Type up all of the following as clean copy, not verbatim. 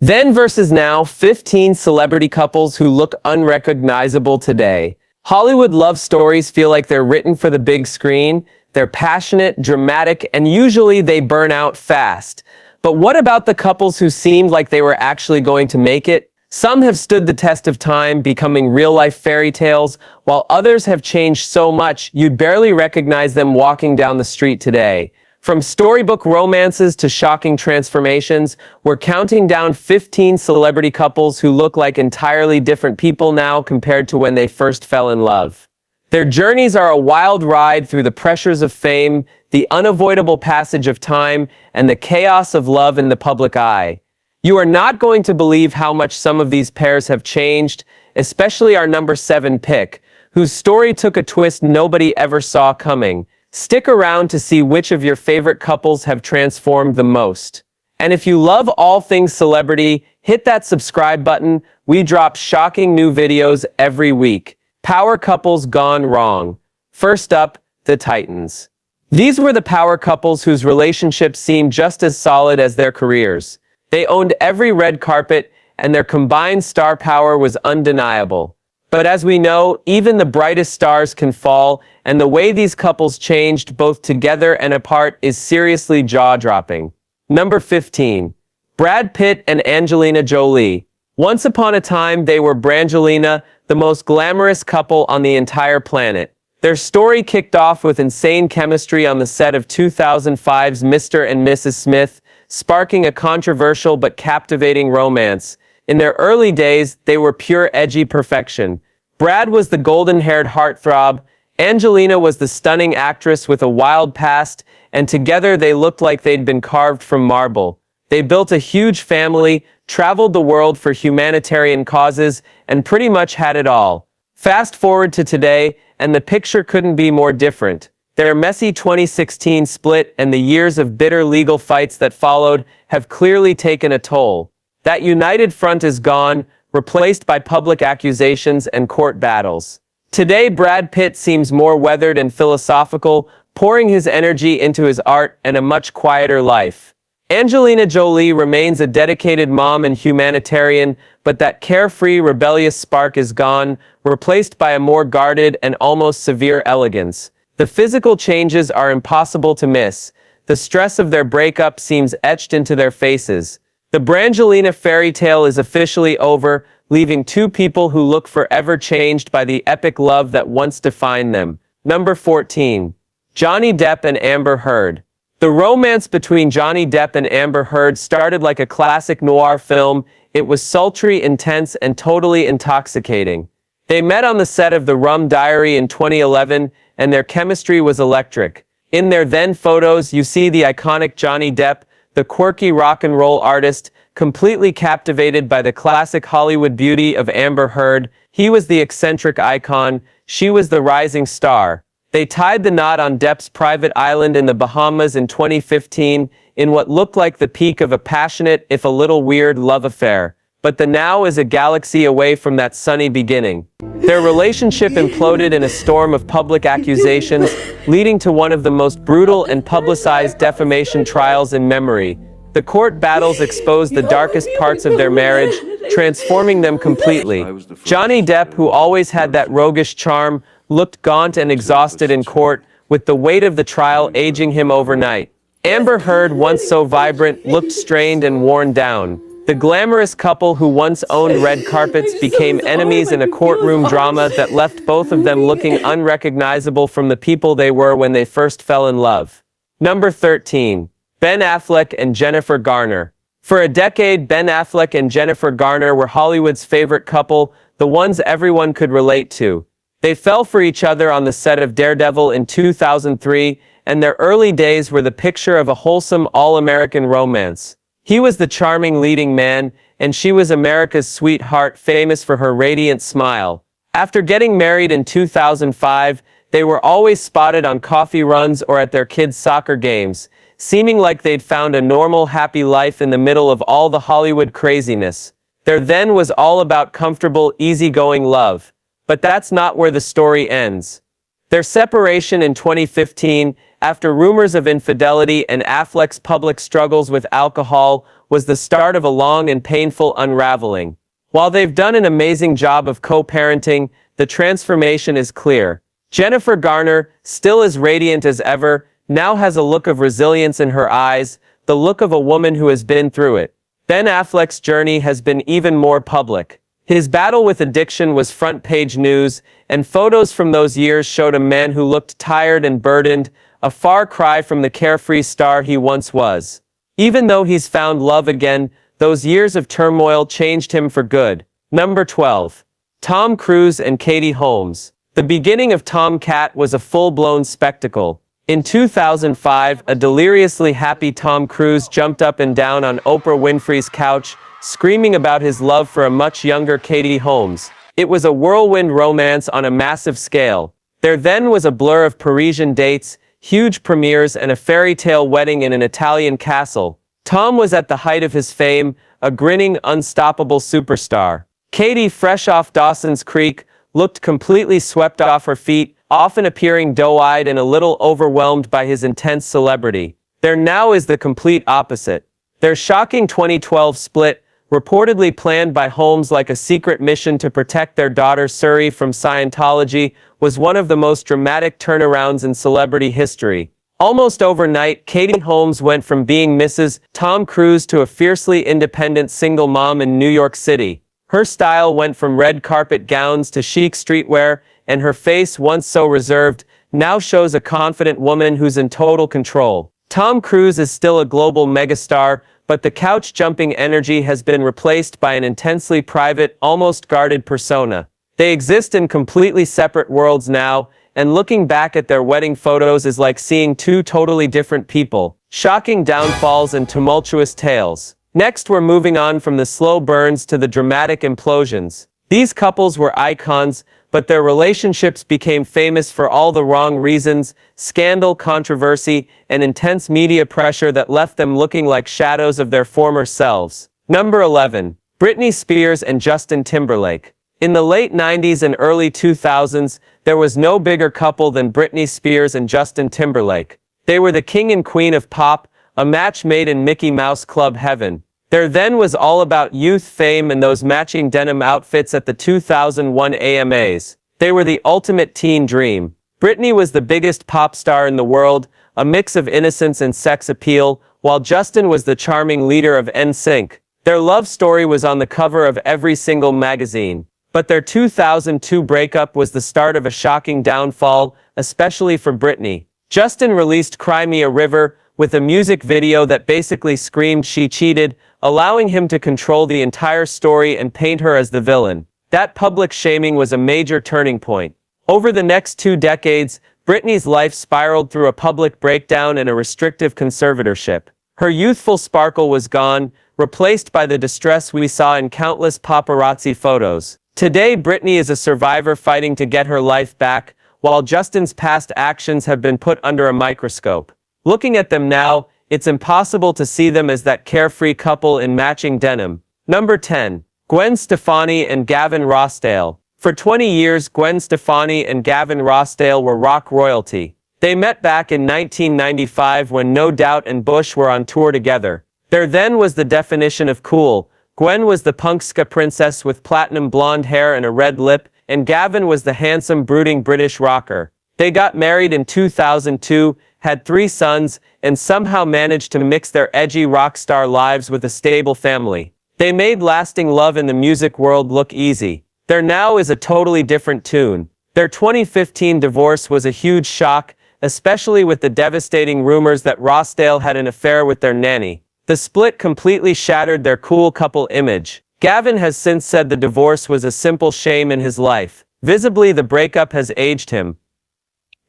Then versus now, 15 celebrity couples who look unrecognizable today. Hollywood love stories feel like they're written for the big screen. They're passionate, dramatic, and usually they burn out fast. But what about the couples who seemed like they were actually going to make it? Some have stood the test of time, becoming real-life fairy tales, while others have changed so much you'd barely recognize them walking down the street today. From storybook romances to shocking transformations, we're counting down 15 celebrity couples who look like entirely different people now compared to when they first fell in love. Their journeys are a wild ride through the pressures of fame, the unavoidable passage of time, and the chaos of love in the public eye. You are not going to believe how much some of these pairs have changed, especially our number 7 pick, whose story took a twist nobody ever saw coming. Stick around to see which of your favorite couples have transformed the most. And if you love all things celebrity, hit that subscribe button. We drop shocking new videos every week. Power couples gone wrong. First up, the Titans. These were the power couples whose relationships seemed just as solid as their careers. They owned every red carpet, and their combined star power was undeniable. But as we know, even the brightest stars can fall, and the way these couples changed both together and apart is seriously jaw-dropping. Number 15. Brad Pitt and Angelina Jolie. Once upon a time, they were Brangelina, the most glamorous couple on the entire planet. Their story kicked off with insane chemistry on the set of 2005's Mr. and Mrs. Smith, sparking a controversial but captivating romance. In their early days, they were pure edgy perfection. Brad was the golden-haired heartthrob, Angelina was the stunning actress with a wild past, and together they looked like they'd been carved from marble. They built a huge family, traveled the world for humanitarian causes, and pretty much had it all. Fast forward to today, and the picture couldn't be more different. Their messy 2016 split and the years of bitter legal fights that followed have clearly taken a toll. That united front is gone, replaced by public accusations and court battles. Today, Brad Pitt seems more weathered and philosophical, pouring his energy into his art and a much quieter life. Angelina Jolie remains a dedicated mom and humanitarian, but that carefree, rebellious spark is gone, replaced by a more guarded and almost severe elegance. The physical changes are impossible to miss. The stress of their breakup seems etched into their faces. The Brangelina fairy tale is officially over, leaving two people who look forever changed by the epic love that once defined them. Number 14. Johnny Depp and Amber Heard. The romance between Johnny Depp and Amber Heard started like a classic noir film. It was sultry, intense, and totally intoxicating. They met on the set of The Rum Diary in 2011, and their chemistry was electric. In their then photos, you see the iconic Johnny Depp, the quirky rock and roll artist, completely captivated by the classic Hollywood beauty of Amber Heard. He was the eccentric icon, she was the rising star. They tied the knot on Depp's private island in the Bahamas in 2015, in what looked like the peak of a passionate, if a little weird, love affair. But the now is a galaxy away from that sunny beginning. Their relationship imploded in a storm of public accusations, leading to one of the most brutal and publicized defamation trials in memory. The court battles exposed the darkest parts of their marriage, transforming them completely. Johnny Depp, who always had that roguish charm, looked gaunt and exhausted in court, with the weight of the trial aging him overnight. Amber Heard, once so vibrant, looked strained and worn down. The glamorous couple who once owned red carpets became enemies in a courtroom drama that left both of them looking unrecognizable from the people they were when they first fell in love. Number 13. Ben Affleck and Jennifer Garner. For a decade, Ben Affleck and Jennifer Garner were Hollywood's favorite couple, the ones everyone could relate to. They fell for each other on the set of Daredevil in 2003, and their early days were the picture of a wholesome, all-American romance. He was the charming leading man, and she was America's sweetheart, famous for her radiant smile. After getting married in 2005, they were always spotted on coffee runs or at their kids' soccer games, seeming like they'd found a normal, happy life in the middle of all the Hollywood craziness. Their then was all about comfortable, easygoing love. But that's not where the story ends. Their separation in 2015, after rumors of infidelity and Affleck's public struggles with alcohol, was the start of a long and painful unraveling. While they've done an amazing job of co-parenting, the transformation is clear. Jennifer Garner, still as radiant as ever, now has a look of resilience in her eyes, the look of a woman who has been through it. Ben Affleck's journey has been even more public. His battle with addiction was front-page news, and photos from those years showed a man who looked tired and burdened, a far cry from the carefree star he once was. Even though he's found love again, those years of turmoil changed him for good. Number 12. Tom Cruise and Katie Holmes. The beginning of Tom Cat was a full-blown spectacle. In 2005, a deliriously happy Tom Cruise jumped up and down on Oprah Winfrey's couch, screaming about his love for a much younger Katie Holmes. It was a whirlwind romance on a massive scale. There then was a blur of Parisian dates, huge premieres, and a fairy tale wedding in an Italian castle. Tom was at the height of his fame, a grinning, unstoppable superstar. Katie, fresh off Dawson's Creek, looked completely swept off her feet, often appearing doe-eyed and a little overwhelmed by his intense celebrity. There now is the complete opposite. Their shocking 2012 split, reportedly planned by Holmes like a secret mission to protect their daughter Suri from Scientology, was one of the most dramatic turnarounds in celebrity history. Almost overnight, Katie Holmes went from being Mrs. Tom Cruise to a fiercely independent single mom in New York City. Her style went from red carpet gowns to chic streetwear, and her face, once so reserved, now shows a confident woman who's in total control. Tom Cruise is still a global megastar, but the couch-jumping energy has been replaced by an intensely private, almost guarded persona. They exist in completely separate worlds now, and looking back at their wedding photos is like seeing two totally different people. Shocking downfalls and tumultuous tales. Next, we're moving on from the slow burns to the dramatic implosions. These couples were icons, but their relationships became famous for all the wrong reasons: scandal, controversy, and intense media pressure that left them looking like shadows of their former selves. Number 11. Britney Spears and Justin Timberlake. In the late 90s and early 2000s, there was no bigger couple than Britney Spears and Justin Timberlake. They were the king and queen of pop, a match made in Mickey Mouse Club heaven. Their then was all about youth, fame, and those matching denim outfits at the 2001 AMAs. They were the ultimate teen dream. Britney was the biggest pop star in the world, a mix of innocence and sex appeal, while Justin was the charming leader of NSYNC. Their love story was on the cover of every single magazine. But their 2002 breakup was the start of a shocking downfall, especially for Britney. Justin released Cry Me a River, with a music video that basically screamed she cheated, allowing him to control the entire story and paint her as the villain. That public shaming was a major turning point. Over the next 2 decades, Britney's life spiraled through a public breakdown and a restrictive conservatorship. Her youthful sparkle was gone, replaced by the distress we saw in countless paparazzi photos. Today, Britney is a survivor fighting to get her life back, while Justin's past actions have been put under a microscope. Looking at them now, it's impossible to see them as that carefree couple in matching denim. Number 10. Gwen Stefani and Gavin Rossdale. For 20 years, Gwen Stefani and Gavin Rossdale were rock royalty. They met back in 1995 when No Doubt and Bush were on tour together. There then was the definition of cool. Gwen was the punk ska princess with platinum blonde hair and a red lip, and Gavin was the handsome, brooding British rocker. They got married in 2002, had 3 sons, and somehow managed to mix their edgy rock star lives with a stable family. They made lasting love in the music world look easy. There now is a totally different tune. Their 2015 divorce was a huge shock, especially with the devastating rumors that Rossdale had an affair with their nanny. The split completely shattered their cool couple image. Gavin has since said the divorce was a simple shame in his life. Visibly, the breakup has aged him.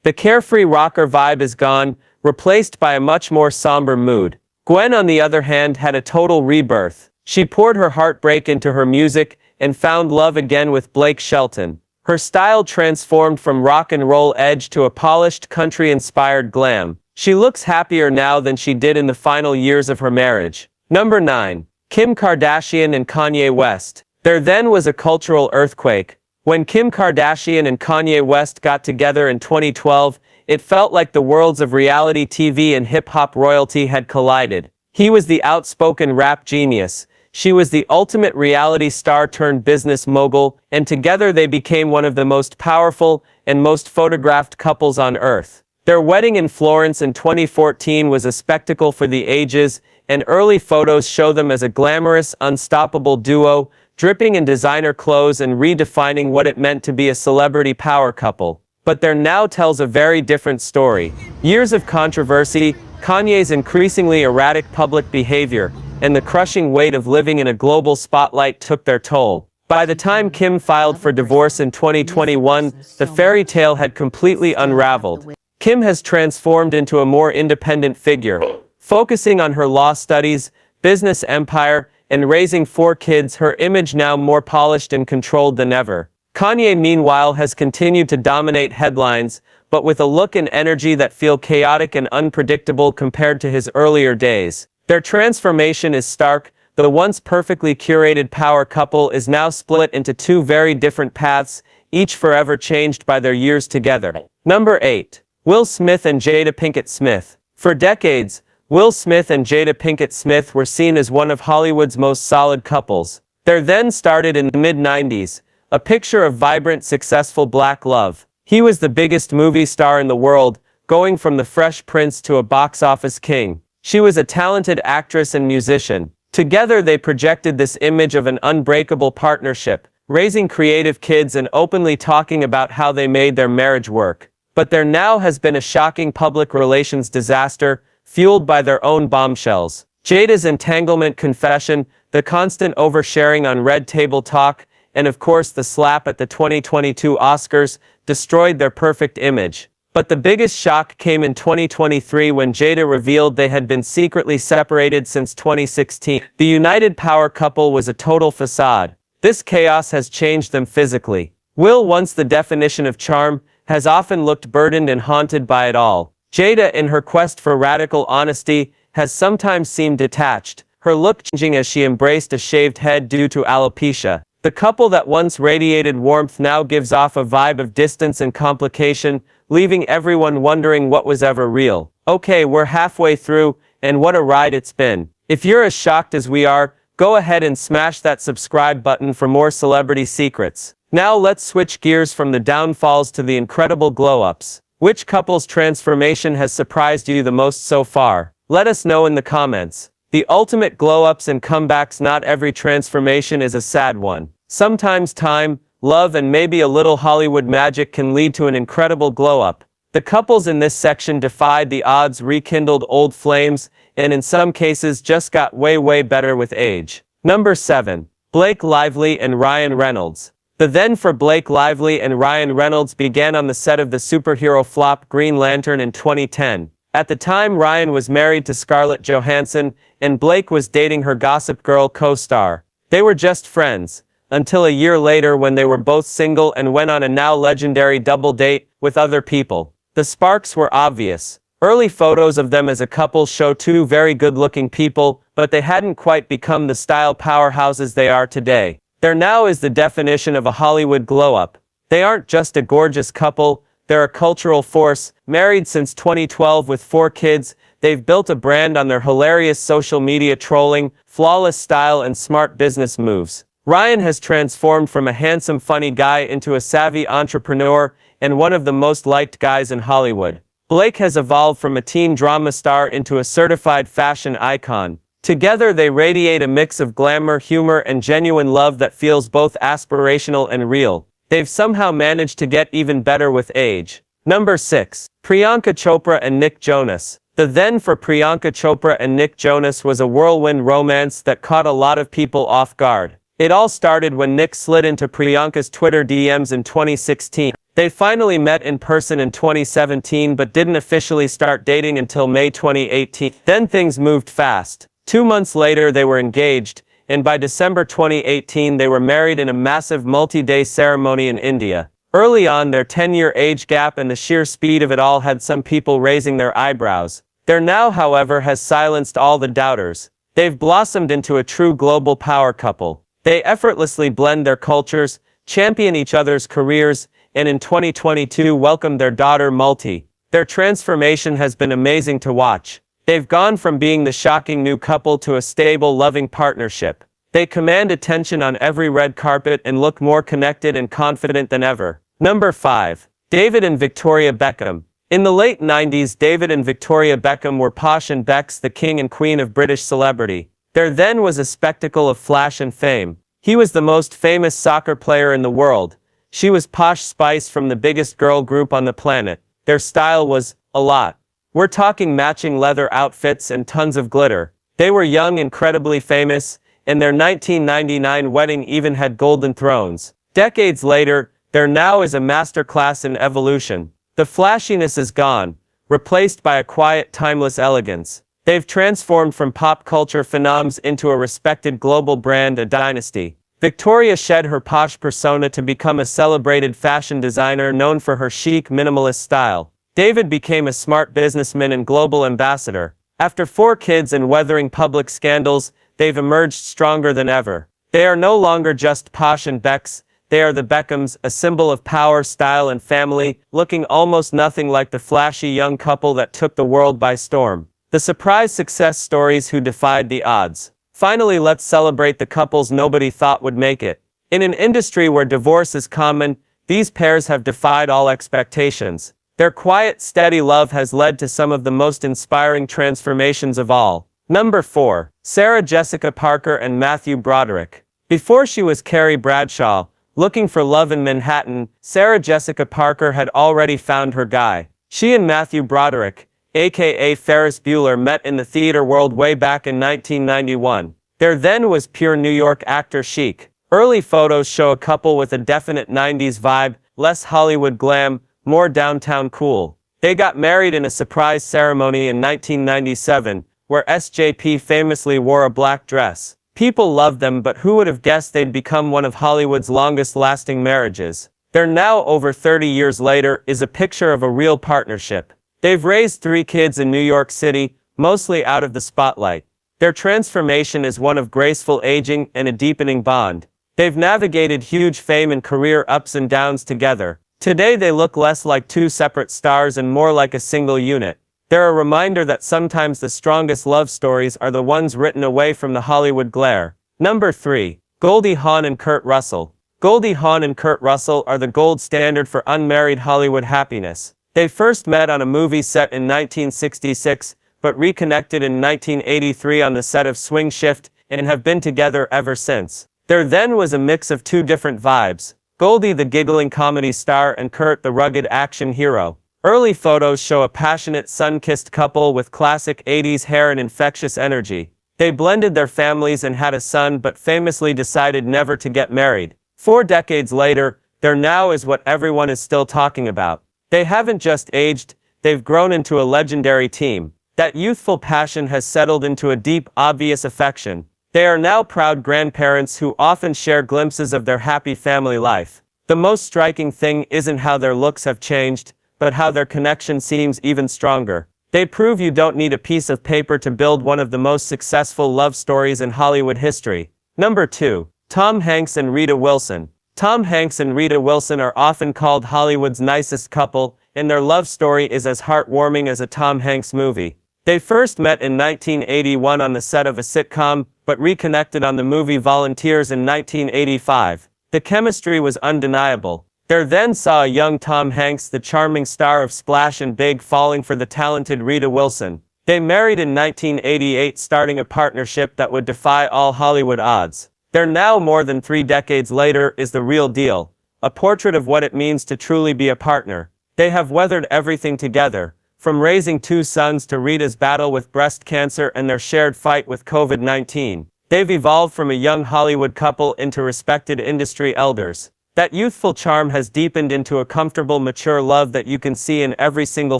The carefree rocker vibe is gone, replaced by a much more somber mood. Gwen, on the other hand, had a total rebirth. She poured her heartbreak into her music and found love again with Blake Shelton. Her style transformed from rock and roll edge to a polished country-inspired glam. She looks happier now than she did in the final years of her marriage. Number 9. Kim Kardashian and Kanye West. There then was a cultural earthquake. When Kim Kardashian and Kanye West got together in 2012, it felt like the worlds of reality TV and hip-hop royalty had collided. He was the outspoken rap genius. She was the ultimate reality star turned business mogul, and together they became one of the most powerful and most photographed couples on earth. Their wedding in Florence in 2014 was a spectacle for the ages, and early photos show them as a glamorous, unstoppable duo, dripping in designer clothes and redefining what it meant to be a celebrity power couple. But their now tells a very different story. Years of controversy, Kanye's increasingly erratic public behavior, and the crushing weight of living in a global spotlight took their toll. By the time Kim filed for divorce in 2021, the fairy tale had completely unraveled. Kim has transformed into a more independent figure, focusing on her law studies, business empire, and raising 4 kids, her image now more polished and controlled than ever. Kanye, meanwhile, has continued to dominate headlines, but with a look and energy that feel chaotic and unpredictable compared to his earlier days. Their transformation is stark. The once perfectly curated power couple is now split into 2 very different paths, each forever changed by their years together. Number 8. Will Smith and Jada Pinkett Smith. For decades, Will Smith and Jada Pinkett Smith were seen as one of Hollywood's most solid couples. Their then started in the mid-90s, a picture of vibrant, successful black love. He was the biggest movie star in the world, going from the Fresh Prince to a box office king. She was a talented actress and musician. Together they projected this image of an unbreakable partnership, raising creative kids and openly talking about how they made their marriage work. But there now has been a shocking public relations disaster, fueled by their own bombshells. Jada's entanglement confession, the constant oversharing on Red Table Talk, and of course the slap at the 2022 Oscars, destroyed their perfect image. But the biggest shock came in 2023 when Jada revealed they had been secretly separated since 2016. The united power couple was a total facade. This chaos has changed them physically. Will, once the definition of charm, has often looked burdened and haunted by it all. Jada, in her quest for radical honesty, has sometimes seemed detached, her look changing as she embraced a shaved head due to alopecia. The couple that once radiated warmth now gives off a vibe of distance and complication, leaving everyone wondering what was ever real. Okay, we're halfway through, and what a ride it's been. If you're as shocked as we are, go ahead and smash that subscribe button for more celebrity secrets. Now let's switch gears from the downfalls to the incredible glow-ups. Which couple's transformation has surprised you the most so far? Let us know in the comments. The ultimate glow-ups and comebacks. Not every transformation is a sad one. Sometimes time, love, and maybe a little Hollywood magic can lead to an incredible glow-up. The couples in this section defied the odds, rekindled old flames, and in some cases just got way better with age. Number 7. Blake Lively and Ryan Reynolds. The then for Blake Lively and Ryan Reynolds began on the set of the superhero flop Green Lantern in 2010. At the time, Ryan was married to Scarlett Johansson, and Blake was dating her Gossip Girl co-star. They were just friends, until a year later when they were both single and went on a now legendary double date with other people. The sparks were obvious. Early photos of them as a couple show 2 very good-looking people, but they hadn't quite become the style powerhouses they are today. There now is the definition of a Hollywood glow-up. They aren't just a gorgeous couple, they're a cultural force. Married since 2012 with 4 kids, they've built a brand on their hilarious social media trolling, flawless style, and smart business moves. Ryan has transformed from a handsome, funny guy into a savvy entrepreneur and one of the most liked guys in Hollywood. Blake has evolved from a teen drama star into a certified fashion icon. Together they radiate a mix of glamour, humor, and genuine love that feels both aspirational and real. They've somehow managed to get even better with age. Number 6. Priyanka Chopra and Nick Jonas. The then for Priyanka Chopra and Nick Jonas was a whirlwind romance that caught a lot of people off guard. It all started when Nick slid into Priyanka's Twitter DMs in 2016. They finally met in person in 2017 but didn't officially start dating until May 2018. Then things moved fast. 2 months later they were engaged, and by December 2018 they were married in a massive multi-day ceremony in India. Early on, their 10-year age gap and the sheer speed of it all had some people raising their eyebrows. Their now, however, has silenced all the doubters. They've blossomed into a true global power couple. They effortlessly blend their cultures, champion each other's careers, and in 2022 welcomed their daughter Multi. Their transformation has been amazing to watch. They've gone from being the shocking new couple to a stable, loving partnership. They command attention on every red carpet and look more connected and confident than ever. Number 5. David and Victoria Beckham. In the late 90s, David and Victoria Beckham were posh and Becks, the king and queen of British celebrity. There then was a spectacle of flash and fame. He was the most famous soccer player in the world. She was Posh Spice from the biggest girl group on the planet. Their style was a lot. We're talking matching leather outfits and tons of glitter. They were young, incredibly famous, and their 1999 wedding even had golden thrones. Decades later, there now is a masterclass in evolution. The flashiness is gone, replaced by a quiet, timeless elegance. They've transformed from pop culture phenoms into a respected global brand, a dynasty. Victoria shed her posh persona to become a celebrated fashion designer known for her chic, minimalist style. David became a smart businessman and global ambassador. After 4 kids and weathering public scandals, they've emerged stronger than ever. They are no longer just Posh and Becks. They are the Beckhams, a symbol of power, style, and family, looking almost nothing like the flashy young couple that took the world by storm. The surprise success stories who defied the odds. Finally, let's celebrate the couples nobody thought would make it. In an industry where divorce is common, these pairs have defied all expectations. Their quiet, steady love has led to some of the most inspiring transformations of all. Number 4. Sarah Jessica Parker and Matthew Broderick. Before she was Carrie Bradshaw, looking for love in Manhattan, Sarah Jessica Parker had already found her guy. She and Matthew Broderick, aka Ferris Bueller, met in the theater world way back in 1991. There then was pure New York actor chic. Early photos show a couple with a definite 90s vibe, less Hollywood glam, more downtown cool. They got married in a surprise ceremony in 1997, where SJP famously wore a black dress. People loved them, but who would have guessed they'd become one of Hollywood's longest-lasting marriages? Their now over 30 years later is a picture of a real partnership. They've raised 3 kids in New York City, mostly out of the spotlight. Their transformation is one of graceful aging and a deepening bond. They've navigated huge fame and career ups and downs together. Today they look less like 2 separate stars and more like a single unit. They're a reminder that sometimes the strongest love stories are the ones written away from the Hollywood glare. Number 3. Goldie Hawn and Kurt Russell. Goldie Hawn and Kurt Russell are the gold standard for unmarried Hollywood happiness. They first met on a movie set in 1966, but reconnected in 1983 on the set of Swing Shift, and have been together ever since. There then was a mix of 2 different vibes. Goldie the giggling comedy star and Kurt the rugged action hero. Early photos show a passionate, sun-kissed couple with classic 80s hair and infectious energy. They blended their families and had a son, but famously decided never to get married. 4 decades later, there now is what everyone is still talking about. They haven't just aged, they've grown into a legendary team. That youthful passion has settled into a deep, obvious affection. They are now proud grandparents who often share glimpses of their happy family life. The most striking thing isn't how their looks have changed, but how their connection seems even stronger. They prove you don't need a piece of paper to build one of the most successful love stories in Hollywood history. Number 2. Tom Hanks and Rita Wilson. Tom Hanks and Rita Wilson are often called Hollywood's nicest couple, and their love story is as heartwarming as a Tom Hanks movie. They first met in 1981 on the set of a sitcom, but reconnected on the movie Volunteers in 1985. The chemistry was undeniable. There then saw a young Tom Hanks, the charming star of Splash and Big, falling for the talented Rita Wilson. They married in 1988, starting a partnership that would defy all Hollywood odds. Their now more than 3 decades later is the real deal, a portrait of what it means to truly be a partner. They have weathered everything together, from raising 2 sons to Rita's battle with breast cancer and their shared fight with COVID-19. They've evolved from a young Hollywood couple into respected industry elders. That youthful charm has deepened into a comfortable, mature love that you can see in every single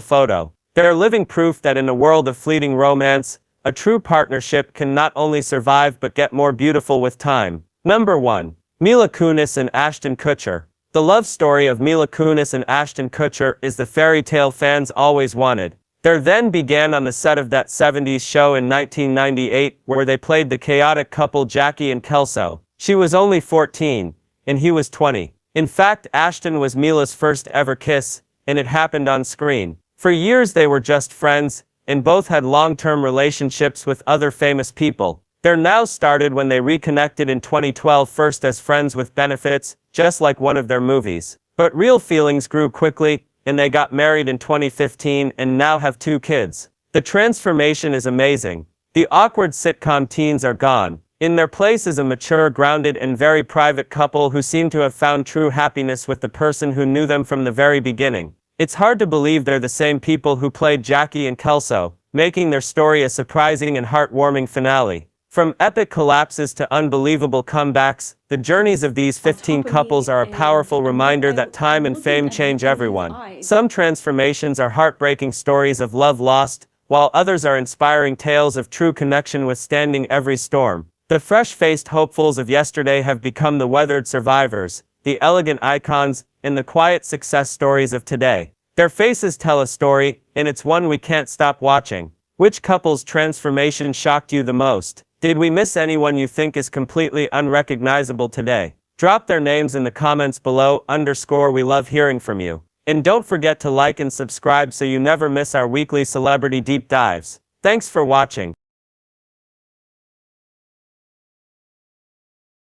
photo. They're living proof that in a world of fleeting romance, a true partnership can not only survive but get more beautiful with time. Number 1. Mila Kunis and Ashton Kutcher. The love story of Mila Kunis and Ashton Kutcher is the fairy tale fans always wanted. Their then began on the set of that 70s show in 1998, where they played the chaotic couple Jackie and Kelso. She was only 14, and he was 20. In fact, Ashton was Mila's first ever kiss, and it happened on screen. For years they were just friends, and both had long-term relationships with other famous people. Their now started when they reconnected in 2012, first as friends with benefits, just like one of their movies. But real feelings grew quickly, and they got married in 2015 and now have 2 kids. The transformation is amazing. The awkward sitcom teens are gone. In their place is a mature, grounded, and very private couple who seem to have found true happiness with the person who knew them from the very beginning. It's hard to believe they're the same people who played Jackie and Kelso, making their story a surprising and heartwarming finale. From epic collapses to unbelievable comebacks, the journeys of these 15 couples are a powerful reminder that time and fame change everyone. Some transformations are heartbreaking stories of love lost, while others are inspiring tales of true connection withstanding every storm. The fresh-faced hopefuls of yesterday have become the weathered survivors, the elegant icons, and the quiet success stories of today. Their faces tell a story, and it's one we can't stop watching. Which couple's transformation shocked you the most? Did we miss anyone you think is completely unrecognizable today? Drop their names in the comments below. We love hearing from you. And don't forget to like and subscribe so you never miss our weekly celebrity deep dives. Thanks for watching.